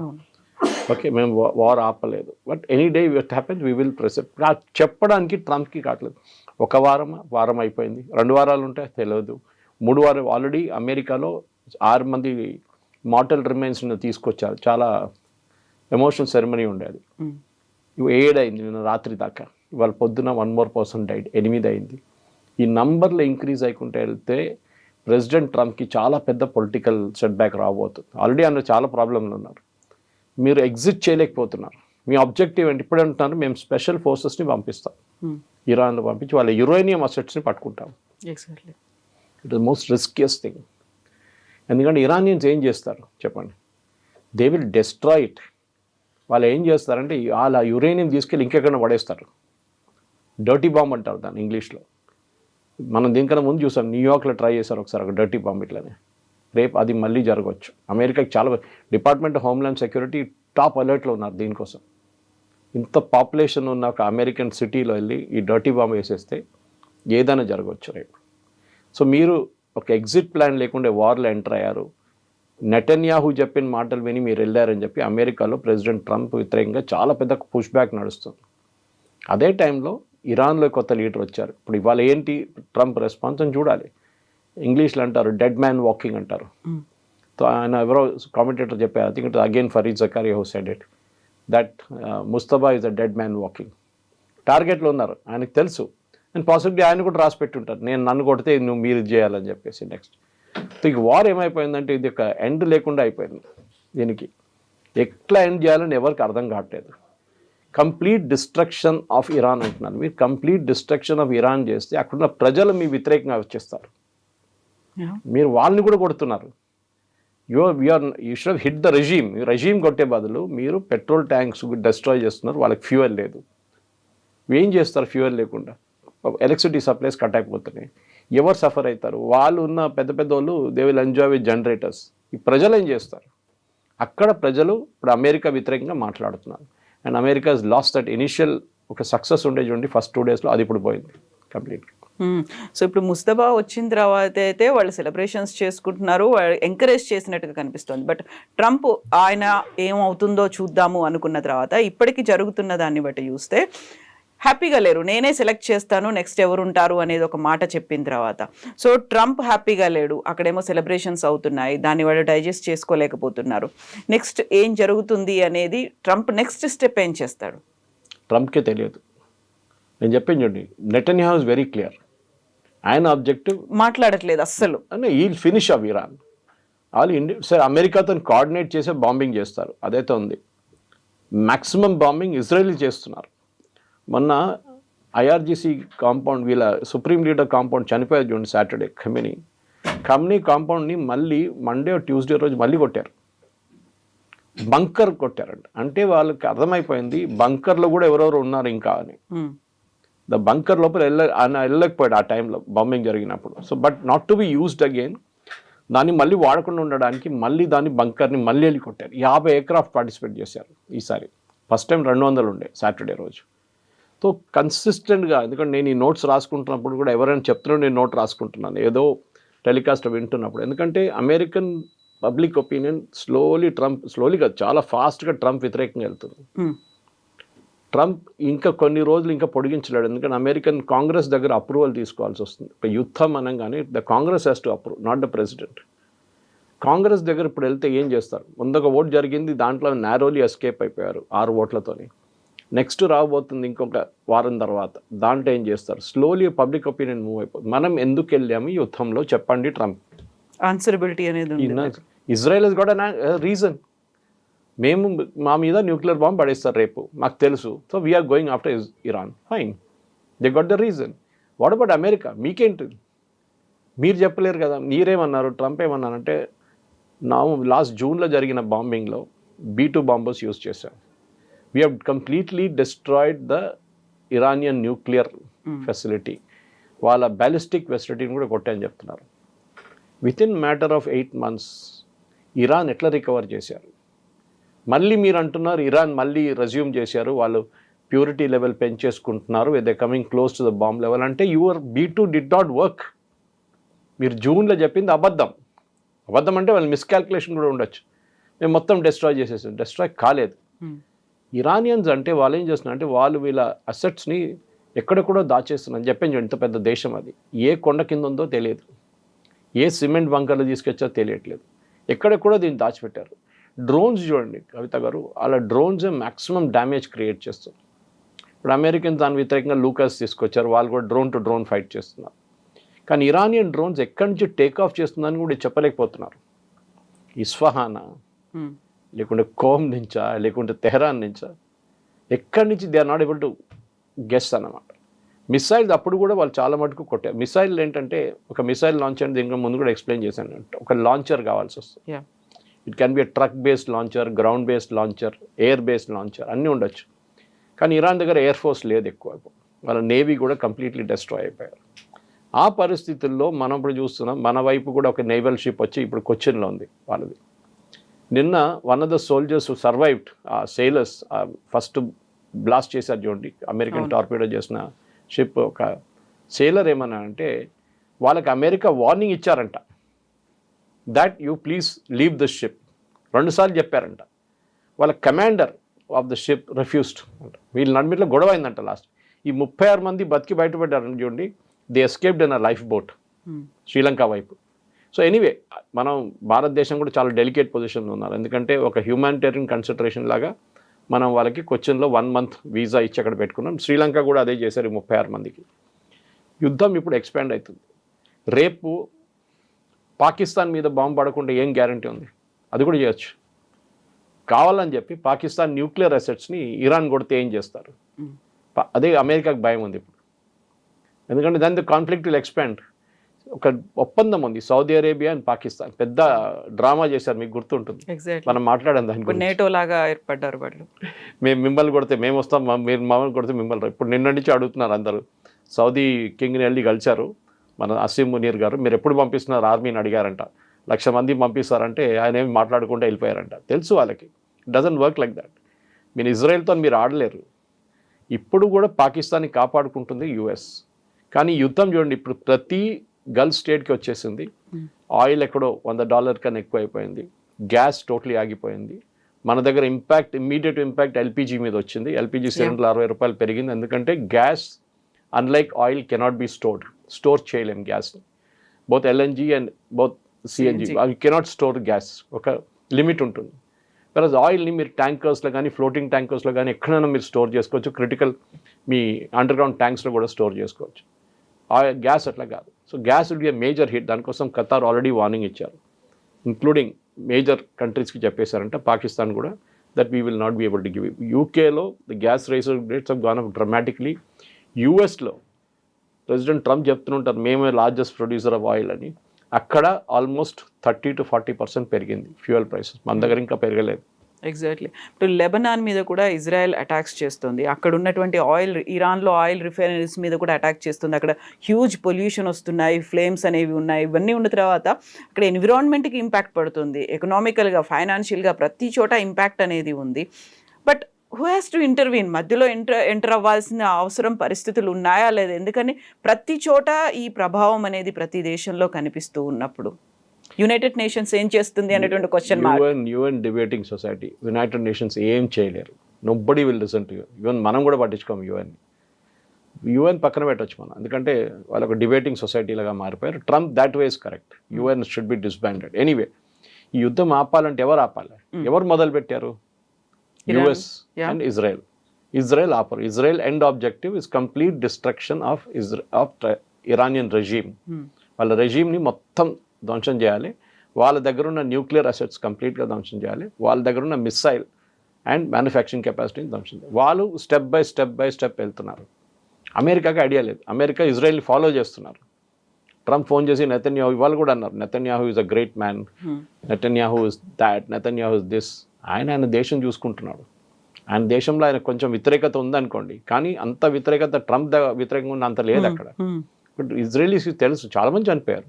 ఓకే మేము వార్ ఆపలేదు. But any day it happens we will press. చెప్పడానికి ట్రంప్కి కావట్లేదు. ఒక వారం అయిపోయింది, 2 వారాలు ఉంటాయి తెలియదు, 3 వారాలు. ఆల్రెడీ అమెరికాలో 6 మంది మార్టల్ రిమైన్స్ని తీసుకొచ్చారు. చాలా ఎమోషనల్ సెరమనీ ఉండేది. 7 అయింది నిన్న రాత్రి దాకా. ఇవాళ పొద్దున 1 more person డైడ్, 8 అయింది. ఈ నంబర్లో ఇంక్రీజ్ అయ్యకుంటే వెళ్తే ప్రెసిడెంట్ ట్రంప్కి చాలా పెద్ద పొలిటికల్ సెట్ బ్యాక్ రాబోతుంది. ఆల్రెడీ అందులో చాలా ప్రాబ్లంలు ఉన్నారు. మీరు ఎగ్జిట్ చేయలేకపోతున్నారు. మీ ఆబ్జెక్టివ్ ఏంటి? ఇప్పుడు అంటున్నారు మేము స్పెషల్ ఫోర్సెస్ని పంపిస్తాం, ఇరాన్లో పంపించి వాళ్ళ యురేనియం అసెట్స్ని పట్టుకుంటాం. It is most riskiest thing. ఎందుకంటే ఇరానియన్స్ ఏం చేస్తారు చెప్పండి, దే విల్ డెస్ట్రాయ్ ఇట్. వాళ్ళు ఏం చేస్తారంటే వాళ్ళ యురేనియం తీసుకెళ్ళి ఇంకెక్కడ పడేస్తారు. డర్టీ బాంబ్ అంటారు దాన్ని ఇంగ్లీష్లో. మనం దీనికన్నా ముందు చూసాం, న్యూయార్క్లో ట్రై చేశారు ఒకసారి ఒక డర్టీ బాంబ్ ఇట్లనే. రేపు అది మళ్ళీ జరగవచ్చు. అమెరికాకి చాలా department of homeland security top అలర్ట్లో ఉన్నారు దీనికోసం. ఇంత పాపులేషన్ ఉన్న ఒక అమెరికన్ సిటీలో వెళ్ళి ఈ డర్టీ బాంబ్ వేసేస్తే ఏదైనా జరగవచ్చు రేపు. సో మీరు ఒక ఎగ్జిట్ ప్లాన్ లేకుండా వార్లో ఎంటర్ అయ్యారు. నెటన్యాహు చెప్పిన మాటలు విని మీరు వెళ్ళారని చెప్పి అమెరికాలో ప్రెసిడెంట్ ట్రంప్ వ్యతిరేకంగా చాలా పెద్ద పుష్ బ్యాక్ నడుస్తుంది. అదే టైంలో ఇరాన్లో కొత్త లీడర్ వచ్చారు. ఇప్పుడు ఇవాళ ఏంటి ట్రంప్ రెస్పాన్స్ అని చూడాలి. ఇంగ్లీష్లో అంటారు డెడ్ మ్యాన్ వాకింగ్ అంటారు. సో ఆయన ఎవరో కామెంటేటర్ చెప్పారు, I think it again Fareed Zakaria who said it, that Mustafa is a dead man walking. టార్గెట్లో ఉన్నారు, ఆయనకు తెలుసు. అండ్ పాసిబిలిటీ ఆయన కూడా రాసి పెట్టుంటారు, నన్ను కొడితే మీరు ఇది చేయాలని చెప్పేసి. నెక్స్ట్ సో ఇక వార్ ఏమైపోయిందంటే ఇది ఒక ఎండ్ లేకుండా అయిపోయింది. దీనికి ఎట్లా ఎండ్ చేయాలని ఎవరికి అర్థం కావట్లేదు. కంప్లీట్ డిస్ట్రక్షన్ ఆఫ్ ఇరాన్ అంటున్నారు. మీరు కంప్లీట్ డిస్ట్రక్షన్ ఆఫ్ ఇరాన్ చేస్తే అక్కడున్న ప్రజలు మీ వ్యతిరేకంగా వచ్చేస్తారు. మీరు వాళ్ళని కూడా కొడుతున్నారు. You should hit the regime కొట్టే బదులు మీరు పెట్రోల్ ట్యాంక్స్ డిస్ట్రాయ్ చేస్తున్నారు. వాళ్ళకి ఫ్యూయల్ లేదు. ఏం చేస్తారు ఫ్యూయల్ లేకుండా? ఎలక్ట్రిసిటీ సప్లైస్ కట్ అయిపోతున్నాయి. ఎవరు సఫర్ అవుతారు? వాళ్ళు ఉన్న పెద్ద పెద్ద వాళ్ళు they will enjoy with generators. ఈ ప్రజలు ఏం చేస్తారు? అక్కడ ప్రజలు ఇప్పుడు అమెరికా వ్యతిరేకంగా మాట్లాడుతున్నారు. And America has last that initial ఒక సక్సెస్ ఉండే చూడండి ఫస్ట్ 2 daysలో, అది ఇప్పుడు పోయింది కంప్లీట్గా. సో ఇప్పుడు ముస్తఫా వచ్చిన తర్వాత అయితే వాళ్ళు సెలబ్రేషన్స్ చేసుకుంటున్నారు, వాళ్ళు ఎంకరేజ్ చేసినట్టుగా కనిపిస్తుంది. బట్ ట్రంప్ ఆయన ఏమవుతుందో చూద్దాము అనుకున్న తర్వాత ఇప్పటికీ జరుగుతున్న దాన్ని బట్టి చూస్తే హ్యాపీగా లేరు. నేనే సెలెక్ట్ చేస్తాను, నెక్స్ట్ ఎవరు ఉంటారు అనేది ఒక మాట చెప్పిన తర్వాత సో ట్రంప్ హ్యాపీగా లేడు. అక్కడేమో సెలబ్రేషన్స్ అవుతున్నాయి, దాన్ని వాళ్ళు డైజెస్ట్ చేసుకోలేకపోతున్నారు. నెక్స్ట్ ఏం జరుగుతుంది అనేది ట్రంప్ నెక్స్ట్ స్టెప్ ఏం చేస్తాడు ట్రంప్కే తెలియదు. నేను చెప్పాను చూడండి, నెటన్యాహు ఇస్ వెరీ క్లియర్. ఆయన ఆబ్జెక్టివ్ మాట్లాడట్లేదు అస్సలు. అంటే ఈల్ ఫినిష్ ఆఫ్ ఇరాన్. వాళ్ళు సరే అమెరికాతో కోఆర్డినేట్ చేసే బాంబింగ్ చేస్తారు, అదైతే ఉంది. మ్యాక్సిమం బాంబింగ్ ఇజ్రాయెల్ చేస్తున్నారు. మొన్న ఐఆర్జీసీ కాంపౌండ్, వీళ్ళ సుప్రీం లీడర్ కాంపౌండ్ చనిపోయారు చూడండి సాటర్డే. ఖమ్నీ కాంపౌండ్ని మళ్ళీ మండే ట్యూస్డే రోజు మళ్ళీ కొట్టారు. బంకర్ కొట్టారంట. అంటే వాళ్ళకి అర్థమైపోయింది బంకర్లో కూడా ఎవరెవరు ఉన్నారు ఇంకా అని. ద బంకర్ లోపల వెళ్ళలేకపోయాడు ఆ టైంలో బాంబింగ్ జరిగినప్పుడు. So but not to be used again, దాన్ని మళ్ళీ వాడకుండా ఉండడానికి మళ్ళీ దాన్ని బంకర్ని మళ్ళీ వెళ్ళి కొట్టారు. 50 ఎయిర్క్రాఫ్ట్ పార్టిసిపేట్ చేశారు ఈసారి. ఫస్ట్ టైం 200 ఉండే సాటర్డే రోజు. సో కన్సిస్టెంట్గా, ఎందుకంటే నేను ఈ నోట్స్ రాసుకుంటున్నప్పుడు కూడా ఎవరైనా చెప్తున్నాడు నేను నోట్ రాసుకుంటున్నాను ఏదో టెలికాస్ట్ వింటున్నప్పుడు. ఎందుకంటే అమెరికన్ పబ్లిక్ ఒపీనియన్ స్లోలీగా చాలా ఫాస్ట్గా ట్రంప్ వ్యతిరేకంగా వెళ్తుంది. ట్రంప్ ఇంకా కొన్ని రోజులు ఇంకా పొడిగించలేడు. ఎందుకంటే అమెరికన్ కాంగ్రెస్ దగ్గర అప్రూవల్ తీసుకోవాల్సి వస్తుంది. ఒక యుద్ధం అనగానే the Congress has to approve, not the president. Congress దగ్గర ఇప్పుడు వెళ్తే ఏం చేస్తారు? ముందొక ఓట్ జరిగింది, దాంట్లో నారోలీ ఎస్కేప్ అయిపోయారు 6 ఓట్లతోని. నెక్స్ట్ రాబోతుంది ఇంకొక వారం తర్వాత, దాంట్లో ఏం చేస్తారు? స్లోలీ పబ్లిక్ ఒపీనియన్ మూవ్ అయిపోతుంది. మనం ఎందుకు వెళ్ళాము ఈ యుద్ధంలో చెప్పండి ట్రంప్. ఆన్సరబిలిటీ అనేది Israel is got a reason. మేము మా మీద న్యూక్లియర్ బాంబ్ పడేస్తారు రేపు, మాకు తెలుసు. So we are going after Iran. Fine, they got the reason. What about America? మీకేంటి? మీరు చెప్పలేరు కదా. మీరేమన్నారు? ట్రంప్ ఏమన్నారంటే లాస్ట్ జూన్లో జరిగిన బాంబింగ్లో B2 బాంబర్స్ యూజ్ చేశారు. We have completely destroyed the Iranian nuclear facility. వాళ్ళ బ్యాలిస్టిక్ ఫెసిలిటీని కూడా కొట్టాయని చెప్తున్నారు. Within matter of 8 months Iran ఎట్లా రికవర్ చేశారు? మళ్ళీ మీరు అంటున్నారు ఇరాన్ మళ్ళీ రెజ్యూమ్ చేశారు, వాళ్ళు ప్యూరిటీ లెవెల్ పెంచేసుకుంటున్నారు, they coming close to the bomb level. అంటే your B2 did not work. మీరు జూన్లో చెప్పింది అబద్ధం. అబద్ధం అంటే వాళ్ళు మిస్కాల్కులేషన్ కూడా ఉండొచ్చు. మేము మొత్తం డిస్ట్రాయ్ చేసేసాం, డిస్ట్రాయ్ కాలేదు. ఇరానియన్స్ అంటే వాళ్ళు ఏం చేస్తున్నారు అంటే వాళ్ళు వీళ్ళ అసెట్స్ని ఎక్కడెక్కడో దాచేస్తున్నారు. చెప్పాను ఇంత పెద్ద దేశం, అది ఏ కొండ కింద ఉందో తెలియదు, ఏ సిమెంట్ బంకర్లు తీసుకొచ్చారో తెలియట్లేదు, ఎక్కడెక్కడో దీన్ని దాచిపెట్టారు. డ్రోన్స్ చూడండి కవిత గారు, అలా డ్రోన్స్ మ్యాక్సిమం డ్యామేజ్ క్రియేట్ చేస్తారు. ఇప్పుడు అమెరికన్ దాని వ్యతిరేకంగా లూకస్ తీసుకొచ్చారు, వాళ్ళు కూడా డ్రోన్ టు డ్రోన్ ఫైట్ చేస్తున్నారు. కానీ ఇరానియన్ డ్రోన్స్ ఎక్కడి నుంచి టేక్ ఆఫ్ చేస్తుందని కూడా చెప్పలేకపోతున్నారు. ఇస్ఫహానా లేకుంటే కోమ్ నుంచా లేకుంటే తెహరాన్ నుంచా, ఎక్కడి నుంచి they are not able to guess అన్నమాట. మిసైల్స్ అప్పుడు కూడా వాళ్ళు చాలా మటుకు కొట్టారు. మిసైల్ ఏంటంటే ఒక మిసైల్ లాంచ్ అంటే దీనికి ముందు కూడా ఎక్స్ప్లెయిన్ చేశాను, ఒక లాంచర్ కావాల్సి వస్తుంది. It can be truck based launcher, ground based launcher, air based launcher అన్నీ ఉండొచ్చు. కానీ ఇరాన్ దగ్గర ఎయిర్ ఫోర్స్ లేదు ఎక్కువ, వాళ్ళ నేవీ కూడా కంప్లీట్లీ డిస్ట్రాయ్ అయిపోయారు. ఆ పరిస్థితుల్లో మనం ఇప్పుడు చూస్తున్నాం, మన వైపు కూడా ఒక నేవల్ షిప్ వచ్చి ఇప్పుడు కొచ్చిన్లో ఉంది వాళ్ళది. నిన్న one of the soldiers survived, ఆ సెయిలర్స్ ఫస్ట్ బ్లాస్ట్ చేశారు చూడండి, అమెరికన్ టార్పీడో చేసిన షిప్. ఒక సెయిలర్ ఏమన్నా అంటే వాళ్ళకి అమెరికా వార్నింగ్ ఇచ్చారంట, that you please leave the ship. 2 సార్లు చెప్పారంట. వాళ్ళ commander of the ship refused అంట. వీళ్ళ నడిమిట్లో గొడవ అయిందంట. లాస్ట్ ఈ 36 మంది బతికి బయటపడ్డారని చూడండి, they escaped in a life boat. Sri Lanka వైపు. సో ఎనీవే మనం భారతదేశం కూడా చాలా డెలికేట్ పొజిషన్లో ఉన్నారు. ఎందుకంటే ఒక హ్యూమానిటేరియన్ కన్సిడరేషన్ లాగా మనం వాళ్ళకి కొచ్చిన్లో 1 month వీసా ఇచ్చి అక్కడ పెట్టుకున్నాం. శ్రీలంక కూడా అదే చేశారు 36 మందికి. యుద్ధం ఇప్పుడు ఎక్స్పాండ్ అవుతుంది. రేపు పాకిస్తాన్ మీద బాంబు పడకుండా ఏం గ్యారంటీ ఉంది? అది కూడా చేయొచ్చు. కావాలని చెప్పి పాకిస్తాన్ న్యూక్లియర్ అసెట్స్ని ఇరాన్ కొడితే ఏం చేస్తారు? అదే అమెరికాకు భయం ఉంది ఇప్పుడు. ఎందుకంటే దాని కాన్ఫ్లిక్ట్ విల్ ఎక్స్పాండ్. ఒక ఒప్పందం ఉంది సౌదీ అరేబియా అండ్ పాకిస్తాన్, పెద్ద డ్రామా చేశారు, మీకు గుర్తుంటుంది. మనం మాట్లాడాం దాని గురించి. నేటో లాగా ఏర్పడ్డారు వాళ్ళు. మేము మిమ్మల్ని కొడితే మేము వస్తాం, మీరు మమ్మల్ని కొడితే మిమ్మల్ని. ఇప్పుడు నిన్న నుంచి అడుగుతున్నారు అందరూ. సౌదీ కింగ్ని వెళ్ళి కలిశారు మన అసీం మునీర్ గారు. మీరు ఎప్పుడు పంపిస్తున్నారు ఆర్మీని అడిగారంట. 1,00,000 మంది పంపిస్తారంటే ఆయన ఏమి మాట్లాడకుండా వెళ్ళిపోయారంట. తెలుసు వాళ్ళకి డజన్ వర్క్ లైక్ దాట్. మీరు ఇజ్రాయెల్తో మీరు ఆడలేరు. ఇప్పుడు కూడా పాకిస్తాన్ని కాపాడుకుంటుంది యుఎస్. కానీ యుద్ధం చూడండి, ఇప్పుడు ప్రతి గల్ఫ్ స్టేట్కి వచ్చేసింది. ఆయిల్ ఎక్కడో $100 కన్నా ఎక్కువ అయిపోయింది. గ్యాస్ టోటలీ ఆగిపోయింది. మన దగ్గర ఇమ్మీడియట్ ఇంపాక్ట్ ఎల్పిజి మీద వచ్చింది. ఎల్పిజి సిలిండర్లు ₹60 పెరిగింది. ఎందుకంటే gas unlike oil cannot be store చేయలేము గ్యాస్ని. Both LNG and both CNG అవి కెనాట్ స్టోర్ గ్యాస్, ఒక లిమిట్ ఉంటుంది. ప్లస్ ఆయిల్ని మీరు ట్యాంకర్స్లో కానీ ఫ్లోటింగ్ ట్యాంకర్స్లో కానీ ఎక్కడైనా మీరు స్టోర్ చేసుకోవచ్చు. క్రిటికల్ మీ అండర్ గ్రౌండ్ ట్యాంక్స్లో కూడా స్టోర్ చేసుకోవచ్చు. గ్యాస్ అట్లా కాదు. So gas will be a major hit. దానికోసం ఖతార్ ఆల్రెడీ వార్నింగ్ ఇచ్చారు. ఇంక్లూడింగ్ మేజర్ కంట్రీస్కి చెప్పేశారంట, పాకిస్తాన్ కూడా, that we will not be able to give. యూకేలో the gas rates of gone up dramatically. యూఎస్లో ప్రెసిడెంట్ ట్రంప్ చెప్తుంటారు మేమే లార్జెస్ట్ ప్రొడ్యూసర్ ఆఫ్ ఆయిల్ అని. అక్కడ ఆల్మోస్ట్ 30 to 40% పెరిగింది ఫ్యూయల్ ప్రైసెస్. మన దగ్గర ఇంకా పెరగలేదు. ఎగ్జాక్ట్లీ. ఇప్పుడు లెబనాన్ మీద కూడా ఇజ్రాయెల్ అటాక్స్ చేస్తుంది. అక్కడ ఉన్నటువంటి ఇరాన్లో ఆయిల్ రిఫైనరీస్ మీద కూడా అటాక్ చేస్తుంది. అక్కడ హ్యూజ్ పొల్యూషన్ వస్తున్నాయి, ఫ్లేమ్స్ అనేవి ఉన్నాయి. ఇవన్నీ ఉన్న తర్వాత అక్కడ ఎన్విరాన్మెంట్కి ఇంపాక్ట్ పడుతుంది. ఎకనామికల్గా, ఫైనాన్షియల్గా ప్రతి చోట ఇంపాక్ట్ అనేది ఉంది. But who has to intervene? మధ్యలో ఎంటర్ అవ్వాల్సిన అవసరం, పరిస్థితులు ఉన్నాయా లేదా? ఎందుకని ప్రతి చోట ఈ ప్రభావం అనేది ప్రతి దేశంలో కనిపిస్తూ ఉన్నప్పుడు యునైటెడ్ నేషన్స్ ఏం చేస్తుంది అనేటువంటి question mark. UN debating society, United nations ఏం చేయలేరు. Nobody will listen to you. Even మనం కూడా పట్టించుకోము యుఎన్ పక్కన పెట్టవచ్చు మనం, ఎందుకంటే వాళ్ళొక డిబేటింగ్ సొసైటీలాగా మారిపోయారు. Trump that way is correct. UN should be disbanded. Anyway ఈ యుద్ధం ఆపాలంటే ఎవరు ఆపాలి? ఎవరు మొదలు పెట్టారు? US and Israel. ఇజ్రాయెల్ ఆపరు. Israel end objective is complete destruction of Iranian regime. వాళ్ళ రెజీమ్ని మొత్తం ధ్వంసం చేయాలి. వాళ్ళ దగ్గర ఉన్న న్యూక్లియర్ అసెట్స్ కంప్లీట్గా ధ్వంసం చేయాలి. వాళ్ళ దగ్గర ఉన్న మిస్సైల్ అండ్ మ్యానుఫ్యాక్చరింగ్ కెపాసిటీని ధ్వంసం చేయాలి. వాళ్ళు స్టెప్ బై స్టెప్ వెళ్తున్నారు. అమెరికాకి ఐడియా లేదు. అమెరికా ఇజ్రాయెల్ని ఫాలో చేస్తున్నారు. ట్రంప్ ఫోన్ చేసి నెతన్యాహు, వాళ్ళు కూడా అన్నారు Netanyahu is a great man, Netanyahu is that, Netanyahu is this. ఆయన దేశం చూసుకుంటున్నాడు. ఆయన దేశంలో ఆయన కొంచెం వ్యతిరేకత ఉందనుకోండి, కానీ అంత వ్యతిరేకత ట్రంప్ వ్యతిరేకంగా ఉన్న అంత లేదు అక్కడ. బట్ ఇజ్రాయలీస్ తెలుసు, చాలామంది చనిపోయారు.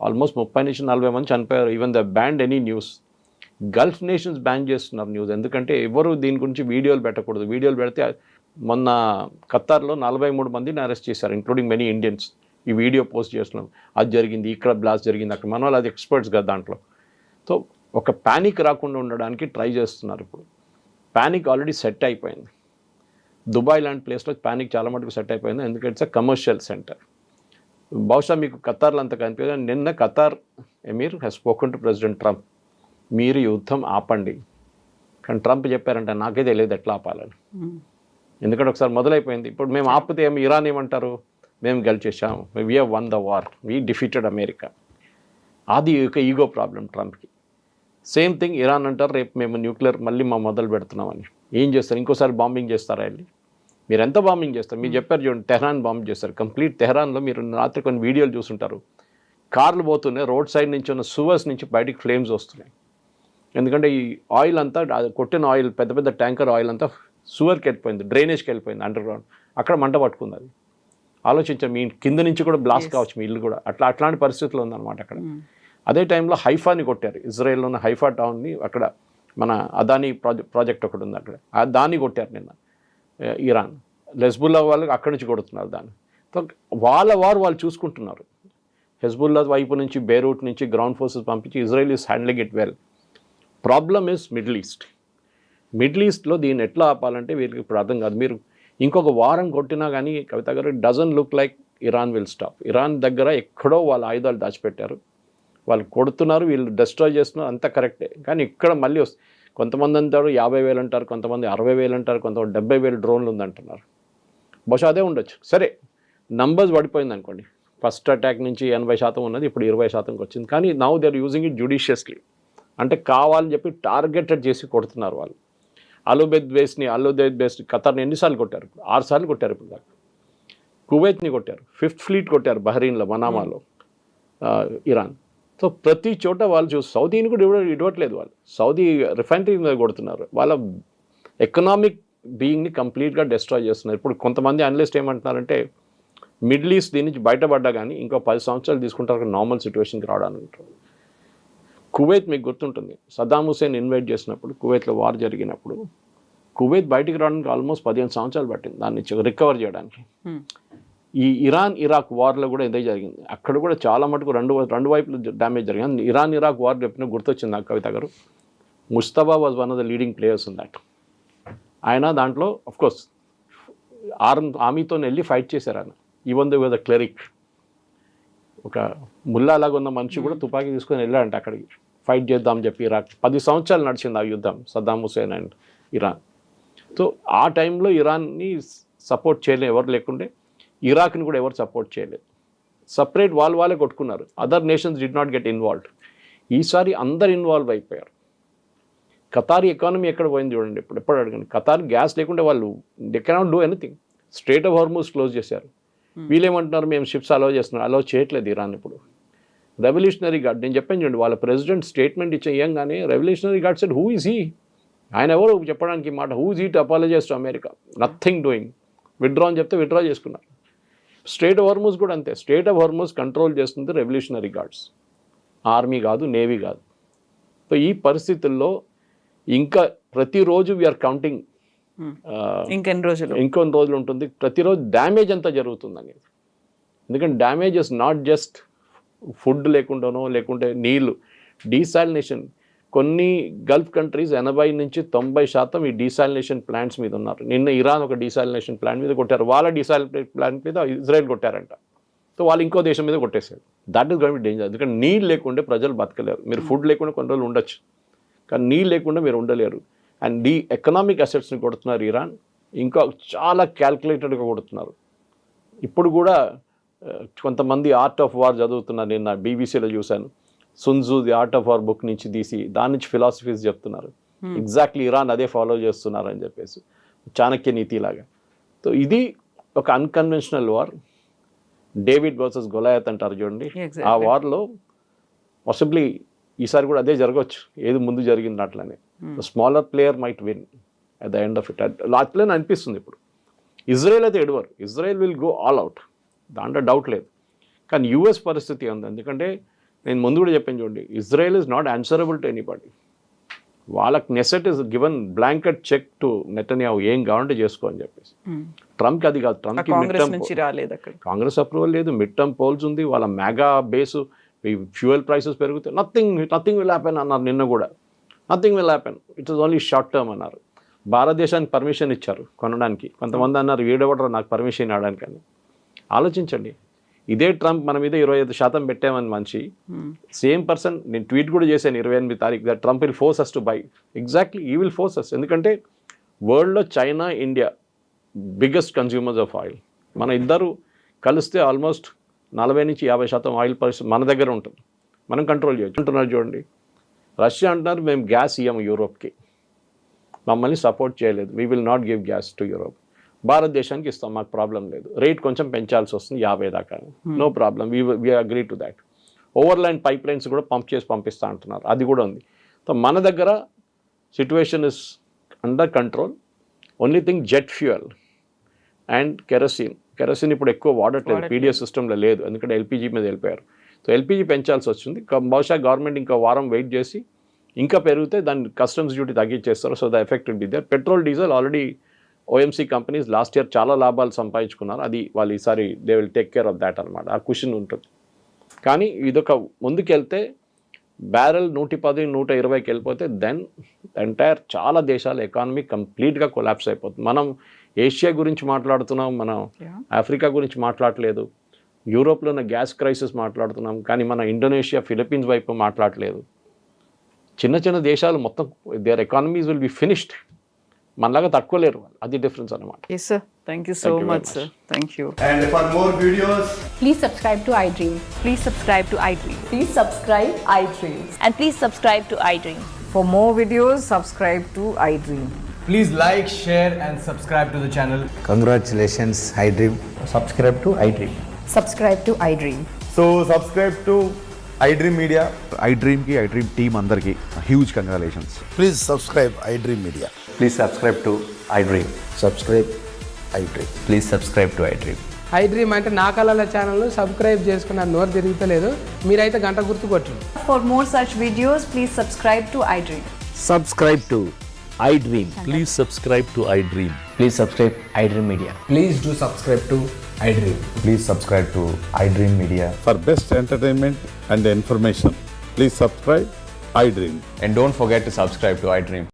ఆల్మోస్ట్ 30 నుంచి 40 మంది చనిపోయారు. Even the band any news. Gulf nations ban చేస్తున్నారు న్యూస్. ఎందుకంటే ఎవరు దీని గురించి వీడియోలు పెట్టకూడదు. వీడియోలు పెడితే మొన్న ఖతార్లో 43 మందిని అరెస్ట్ చేశారు, ఇంక్లూడింగ్ మెనీ ఇండియన్స్. ఈ వీడియో పోస్ట్ చేస్తున్నాం, అది జరిగింది, ఇక్కడ బ్లాస్ట్ జరిగింది, అక్కడ. మన వాళ్ళు అది ఎక్స్పర్ట్స్ కదా దాంట్లో. సో ఒక ప్యానిక్ రాకుండా ఉండడానికి ట్రై చేస్తున్నారు. ఇప్పుడు ప్యానిక్ ఆల్రెడీ సెట్ అయిపోయింది. దుబాయ్ లాంటి ప్లేస్లో ప్యానిక్ చాలా మటుకు సెట్ అయిపోయింది. ఎందుకంటే ఇట్స్ అ కమర్షియల్ సెంటర్. బహుశా మీకు ఖతార్లో అంత కనిపించదు. నిన్న Qatar ఎమీర్ has spoken to president Trump, మీరు యుద్ధం ఆపండి. కానీ ట్రంప్ చెప్పారంటే నాకే తెలియదు ఎట్లా ఆపాలని. ఎందుకంటే ఒకసారి మొదలైపోయింది. ఇప్పుడు మేము ఆపితే ఇరాన్ ఏమంటారు? మేము గెలిచేసాం, we have won the war, we defeated America. అది ఒక ఈగో ప్రాబ్లం ట్రంప్కి. సేమ్ థింగ్ ఇరాన్ అంటారు, రేపు మేము న్యూక్లియర్ మళ్ళీ మొదలు పెడుతున్నామని. ఏం చేస్తారు? ఇంకోసారి బాంబింగ్ చేస్తారా వెళ్ళి? మీరు ఎంత బాంబింగ్ చేస్తారు? మీరు చెప్పారు చూడండి, తెహరాన్ బాంబ్ చేస్తారు. కంప్లీట్ తెహరాన్లో మీరు రాత్రి కొన్ని వీడియోలు చూస్తుంటారు. కార్లు పోతున్నాయి, రోడ్ సైడ్ నుంచి ఉన్న సువర్స్ నుంచి బయటికి ఫ్లేమ్స్ వస్తున్నాయి. ఎందుకంటే ఈ ఆయిల్ అంతా, కొట్టిన ఆయిల్, పెద్ద పెద్ద ట్యాంకర్ ఆయిల్ అంతా సువర్కి వెళ్ళిపోయింది, డ్రైనేజ్కి వెళ్ళిపోయింది, అండర్ గ్రౌండ్. అక్కడ మంట పట్టుకుంది. అది ఆలోచించారు, మీ కింద నుంచి కూడా బ్లాస్ట్ కావచ్చు, మీ ఇల్లు కూడా. అట్లాంటి పరిస్థితులు ఉందన్నమాట అక్కడ. అదే టైంలో హైఫాని కొట్టారు. ఇజ్రాయెల్లో ఉన్న హైఫా టౌన్ని, అక్కడ మన అదానీ ప్రాజెక్ట్ ఒకటి ఉంది అక్కడ, దాన్ని కొట్టారు నిన్న ఇరాన్. హెజ్బుల్లా వాళ్ళు అక్కడి నుంచి కొడుతున్నారు దాన్ని. సో వాళ్ళు చూసుకుంటున్నారు. హెజ్బుల్లా వైపు నుంచి, బేరూట్ నుంచి గ్రౌండ్ ఫోర్సెస్ పంపించి Israel is handling it well. Problem is middle east. Middle ఈస్ట్లో దీన్ని ఎట్లా ఆపాలంటే వీరికి ఇప్పుడు అర్థం కాదు. మీరు ఇంకొక వారం కొట్టినా కానీ కవిత గారు, doesn't look like Iran will stop. Iran దగ్గర ఎక్కడో వాళ్ళ ఆయుధాలు దాచిపెట్టారు, వాళ్ళు కొడుతున్నారు, వీళ్ళు డిస్ట్రాయ్ చేస్తున్నారు, అంతా కరెక్టే. కానీ ఇక్కడ మళ్ళీ కొంతమంది అంటారు 50,000 అంటారు, కొంతమంది 60,000 అంటారు, కొంతమంది 70,000 డ్రోన్లు ఉందంటున్నారు. బహుశా అదే ఉండొచ్చు. సరే, నంబర్స్ పడిపోయింది అనుకోండి. ఫస్ట్ అటాక్ నుంచి 80% ఉన్నది, ఇప్పుడు 20%కి వచ్చింది. కానీ now they are using it judiciously. అంటే కావాలని చెప్పి టార్గెటెడ్ చేసి కొడుతున్నారు వాళ్ళు. అలుబెద్ బేస్ని ఖతర్ని ఎన్నిసార్లు కొట్టారు? 6 సార్లు కొట్టారు ఇప్పుడు దాకా. కువైత్ని కొట్టారు, 5th ఫ్లీట్ కొట్టారు బహ్రెయిన్లో, మనామాలో, ఇరాన్. సో ప్రతి చోట వాళ్ళు సౌదీని కూడా ఇవ్వట్లేదు. వాళ్ళు సౌదీ రిఫైనరీ మీద కొడుతున్నారు. వాళ్ళ ఎకనామిక్ బీయింగ్ని కంప్లీట్గా డిస్ట్రాయ్ చేస్తున్నారు. ఇప్పుడు కొంతమంది అనలిస్ట్ ఏమంటున్నారంటే మిడిల్ ఈస్ట్ దీని నుంచి బయటపడ్డా కానీ ఇంకో 10 సంవత్సరాలు తీసుకుంటారు నార్మల్ సిచ్యువేషన్కి రావడానికి. కువైత్ మీకు గుర్తుంటుంది, సద్దాం హుసేన్ ఇన్వైట్ చేసినప్పుడు, కువైత్లో వార్ జరిగినప్పుడు కువైత్ బయటికి రావడానికి ఆల్మోస్ట్ 15 సంవత్సరాలు పట్టింది దాన్ని రికవర్ చేయడానికి. ఈ ఇరాన్ ఇరాక్ వార్లో కూడా ఇదే జరిగింది. అక్కడ కూడా చాలా మటుకు రెండు వైపులు డ్యామేజ్ జరిగింది. ఇరాన్ ఇరాక్ వార్ చెప్పిన గుర్తొచ్చింది నాకు కవిత గారు. Mustafa was one of the leading players in that. ఆయన దాంట్లో అఫ్కోర్స్ ఆర్మీతో వెళ్ళి ఫైట్ చేశారు ఆయన. Even though was a cleric, ఒక ముల్లా లాగా ఉన్న మనిషి కూడా తుపాకీ తీసుకొని వెళ్ళాడంటే అక్కడికి ఫైట్ చేద్దామని చెప్పి. ఇరాక్ 10 సంవత్సరాలు నడిచింది ఆ యుద్ధం, Saddam Hussein and Iran. So ఆ టైంలో ఇరాన్ని సపోర్ట్ చేయలేదు ఎవరు లేకుండే, ఇరాక్ని కూడా ఎవరు సపోర్ట్ చేయలేదు. సపరేట్ వాళ్ళే కొట్టుకున్నారు. Other nations did not get involved. ఈసారి అందరు ఇన్వాల్వ్ అయిపోయారు. ఖతార్ ఎకానమీ ఎక్కడ పోయింది చూడండి. ఎప్పుడు అడగండి, ఖతార్ గ్యాస్ లేకుంటే వాళ్ళు they cannot do anything. Strait of Hormuz close చేశారు. వీళ్ళేమంటున్నారు, మేము షిప్స్ అలౌ చేస్తున్నారు. అలౌ చేయట్లేదు ఇరాన్. ఇప్పుడు రెవల్యూషనరీ గార్డ్, నేను చెప్పాను చూడండి, వాళ్ళ ప్రెసిడెంట్ స్టేట్మెంట్ ఇచ్చేయంగానే revolutionary guard said who is he, ఆయన ఎవరు చెప్పడానికి మాట, who is he to apologise to America, nothing doing, withdraw అని చెప్తే విత్డ్రా చేసుకున్నారు. స్ట్రేట్ ఆఫ్ హార్మూజ్ కూడా అంతే. స్ట్రేట్ ఆఫ్ హార్మూజ్ కంట్రోల్ చేస్తుంది రెవల్యూషనరీ గార్డ్స్, ఆర్మీ కాదు, నేవీ కాదు. సో ఈ పరిస్థితుల్లో ఇంకా ప్రతిరోజు వీఆర్ కౌంటింగ్ ఇంకొన్ని రోజులు ఉంటుంది. ప్రతిరోజు డ్యామేజ్ అంతా జరుగుతుంది అనేది. ఎందుకంటే damage is not just food లేకుండానో, లేకుంటే నీళ్ళు, డీసాలినేషన్. కొన్ని గల్ఫ్ కంట్రీస్ 80 నుంచి 90% ఈ డీసాలినేషన్ ప్లాంట్స్ మీద ఉన్నారు. నిన్న ఇరాన్ ఒక డీసాలినేషన్ ప్లాంట్ మీద కొట్టారు. వాళ్ళ డీసాలినేషన్ ప్లాంట్ మీద ఇజ్రాయెల్ కొట్టారంట. సో వాళ్ళు ఇంకో దేశం మీద కొట్టేశారు. That is going to be danger. ఎందుకంటే నీళ్ళు లేకుంటే ప్రజలు బతకలేరు. మీరు ఫుడ్ లేకుండా కొన్ని రోజులు ఉండొచ్చు, కానీ నీళ్ళు లేకుండా మీరు ఉండలేరు. అండ్ ఈ ఎకనామిక్ అసెట్స్ని కొడుతున్నారు ఇరాన్. ఇంకా చాలా క్యాల్కులేటెడ్గా కొడుతున్నారు. ఇప్పుడు కూడా కొంతమంది ఆర్ట్ ఆఫ్ వార్ చదువుతున్నారు. నేను నా బీబీసీలో చూశాను, Sun Tzu the art of war book నుంచి తీసి దాని నుంచి ఫిలాసఫీస్ చెప్తున్నారు. ఎగ్జాక్ట్లీ ఇరాన్ అదే ఫాలో చేస్తున్నారు అని చెప్పేసి, చాణక్య నీతిలాగా. సో ఇది ఒక unconventional war. David versus Goliath అంటారు చూడండి. ఆ వార్లో పాసిబ్లీ ఈసారి కూడా అదే జరగవచ్చు, ఏది ముందు జరిగింది అట్లనే. Smaller player might win at the end of it. అట్లనే అనిపిస్తుంది ఇప్పుడు. ఇజ్రాయెల్ అయితే ఎడవరు, Israel will go all out, దాంట్లో డౌట్ లేదు. కానీ యూఎస్ పరిస్థితి ఉంది. ఎందుకంటే నేను ముందు కూడా చెప్పాను చూడండి, Israel is not answerable to anybody. వాళ్ళకి Knesset is given blanket cheque to Netanyahu, ఏం కావాలంటే చేసుకో అని చెప్పేసి. ట్రంప్కి అది కాదు, ట్రంప్కి కాంగ్రెస్ అప్రూవల్ లేదు, మిడ్ టర్మ్ పోల్స్ ఉంది, వాళ్ళ మెగా బేసు, ఫ్యూయల్ ప్రైసెస్ పెరుగుతాయి. నథింగ్ విల్ హ్యాపెన్ అన్నారు నిన్న కూడా. Nothing will happen, it is only short term అన్నారు. భారతదేశానికి పర్మిషన్ ఇచ్చారు కొనడానికి. కొంతమంది అన్నారు వీడవడరు నాకు పర్మిషన్ ఇవ్వడానికి అని. ఆలోచించండి, ఇదే ట్రంప్ మన మీద 25% పెట్టామని మనిషి, సేమ్ పర్సన్, నేను ట్వీట్ కూడా చేశాను 28వ తారీఖు, that Trump will force us to buy. Exactly ఈ విల్ ఫోర్స్ అస్. ఎందుకంటే వరల్డ్లో China, India biggest consumers of oil. మన ఇద్దరు కలిస్తే ఆల్మోస్ట్ 40 నుంచి 50% ఆయిల్ పరిస్థితి మన దగ్గర ఉంటుంది, మనం కంట్రోల్ చేయొచ్చు అంటున్నారు చూడండి. రష్యా అంటున్నారు మేము గ్యాస్ ఇవ్వము యూరోప్కి, మమ్మల్ని సపోర్ట్ చేయలేదు, we will not give gas to Europe. భారతదేశానికి ఇస్తాం, మాకు ప్రాబ్లం లేదు, రేట్ కొంచెం పెంచాల్సి వస్తుంది 50 దాకా, no problem, we agree to that. Overland pipelines కూడా పంపిస్తా అంటున్నారు, అది కూడా ఉంది. సో మన దగ్గర situation is under control. Only thing jet fuel and kerosene ఇప్పుడు ఎక్కువ వాడట్లేదు, పీడిఎస్ సిస్టంలో లేదు, ఎందుకంటే ఎల్పీజీ మీద వెళ్ళిపోయారు. సో ఎల్పీజీ పెంచాల్సి వచ్చింది. బహుశా గవర్నమెంట్ ఇంకో వారం వెయిట్ చేసి ఇంకా పెరిగితే దాన్ని కస్టమ్స్ డ్యూటీ తగ్గించేస్తారు. So the effect will be there. Petrol diesel already OMC companies last year చాలా లాభాలు సంపాదించుకున్నారు, అది వాళ్ళు ఈసారి they will take care of that అనమాట. ఆ క్వశ్చన్ ఉంటుంది. కానీ ఇదొక ముందుకెళ్తే బ్యారెల్ 110, 120కి వెళ్ళిపోతే దెన్ ఎంటైర్ చాలా దేశాల ఎకానమీ కంప్లీట్గా కొలాప్స్ అయిపోతుంది. మనం ఏషియా గురించి మాట్లాడుతున్నాం, మనం ఆఫ్రికా గురించి మాట్లాడలేదు. యూరోప్లో ఉన్న గ్యాస్ క్రైసిస్ మాట్లాడుతున్నాం, కానీ మన ఇండోనేషియా, ఫిలిప్పీన్స్ వైపు మాట్లాడలేదు. చిన్న చిన్న దేశాలు మొత్తం their economies will be finished, మనలాగా తట్టుకోలేరు వాళ్ళు. అది డిఫరెన్స్ అనమాట. Yes sir, thank you so Thank you very much much. Sir. Thank you. And for more videos, Please subscribe to iDream. Please subscribe to iDream. Please subscribe iDream. And please subscribe to iDream. For more videos, subscribe to iDream. please like, share, and subscribe to the channel. Congratulations, iDream. subscribe to iDream. Subscribe to iDream. So, subscribe to iDream Media. iDream ki iDream team andarki huge congratulations. Please subscribe iDream Media. Please subscribe to iDream. Subscribe iDream. Please subscribe to iDream. iDream అంటే నా కళల ఛానల్ను subscribe చేసుకున్న నోరు తిరుగుతలేదు, మీరైతే గంట గుర్తు కొట్టండి. For more such videos, please subscribe to iDream. Subscribe to iDream. Please subscribe to iDream. Please subscribe iDream Media. Please do subscribe to iDream. Please subscribe to iDream Media. For best entertainment and information, please subscribe iDream. And don't forget to subscribe to iDream.